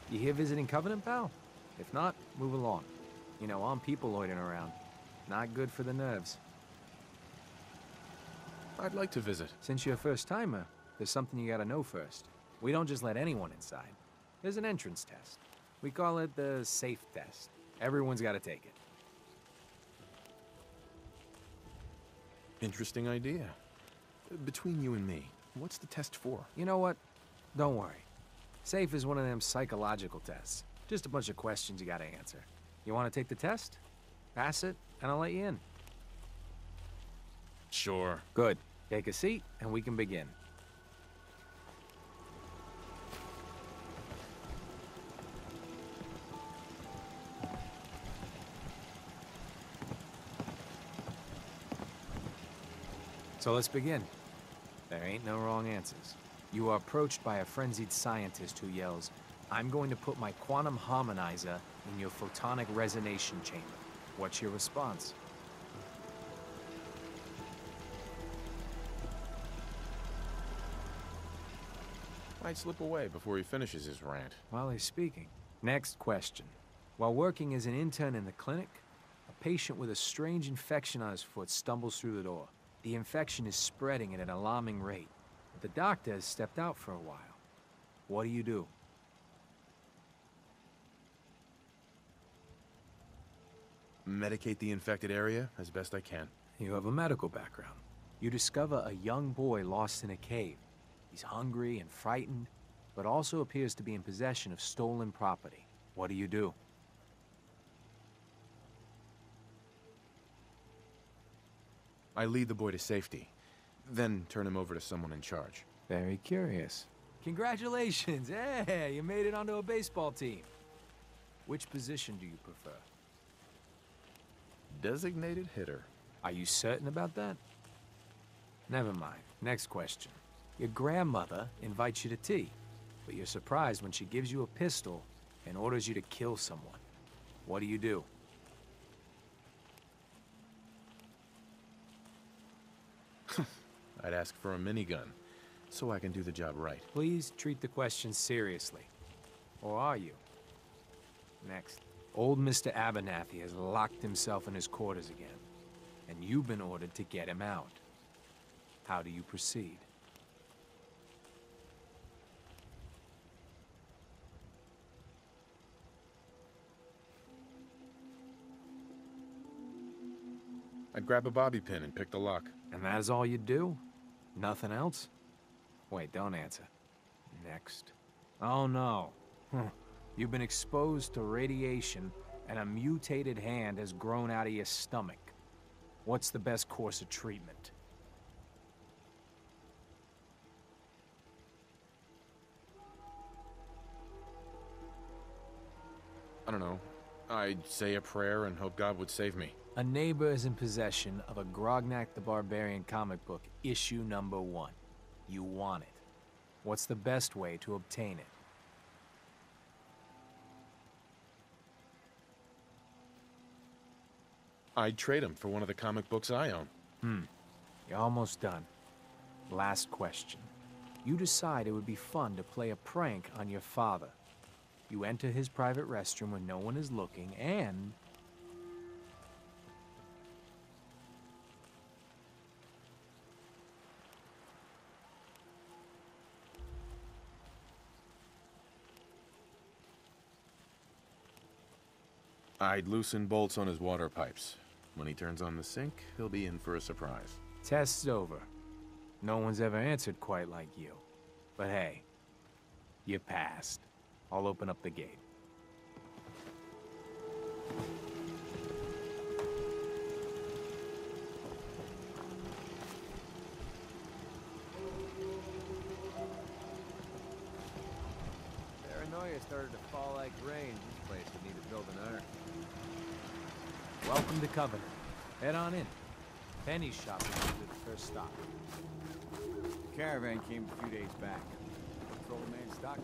You here visiting Covenant, pal? If not, move along. You know, I'm people loitering around. Not good for the nerves. I'd like to visit. Since you're a first-timer, there's something you gotta know first. We don't just let anyone inside. There's an entrance test. We call it the S.A.F.E test. Everyone's gotta take it. Interesting idea. Between you and me, what's the test for? You know what? Don't worry. S.A.F.E is one of them psychological tests. Just a bunch of questions you gotta answer. You wanna take the test? Pass it, and I'll let you in. Sure. Good. Take a seat, and we can begin. So let's begin. There ain't no wrong answers. You are approached by a frenzied scientist who yells, "I'm going to put my quantum harmonizer in your photonic resonation chamber." What's your response? I'd slip away before he finishes his rant. While he's speaking. Next question. While working as an intern in the clinic, a patient with a strange infection on his foot stumbles through the door. The infection is spreading at an alarming rate. The doctor has stepped out for a while. What do you do? Medicate the infected area as best I can. You have a medical background. You discover a young boy lost in a cave. He's hungry and frightened, but also appears to be in possession of stolen property. What do you do? I lead the boy to safety, then turn him over to someone in charge. Very curious. Congratulations! Hey, you made it onto a baseball team. Which position do you prefer? Designated hitter. Are you certain about that? Never mind. Next question. Your grandmother invites you to tea, but you're surprised when she gives you a pistol and orders you to kill someone. What do you do? I'd ask for a minigun, so I can do the job right. Please treat the question seriously. Or are you? Next. Old Mr. Abernathy has locked himself in his quarters again, and you've been ordered to get him out. How do you proceed? I'd grab a bobby pin and pick the lock. And that is all you do? Nothing else? Wait, don't answer. Next. Oh no. You've been exposed to radiation, and a mutated hand has grown out of your stomach. What's the best course of treatment? I don't know. I'd say a prayer and hope God would save me. A neighbor is in possession of a Grognak the Barbarian comic book, issue number 1. You want it. What's the best way to obtain it? I'd trade him for one of the comic books I own. You're almost done. Last question. You decide it would be fun to play a prank on your father. You enter his private restroom when no one is looking, and... I'd loosen bolts on his water pipes. When he turns on the sink, he'll be in for a surprise. Test's over. No one's ever answered quite like you. But hey, you passed. I'll open up the gate. Paranoia started to fall like rain. This place would need to build an ark. Welcome to Covenant. Head on in. Penny's shop is usually the first stop. The caravan came a few days back. Patrol man Stockton.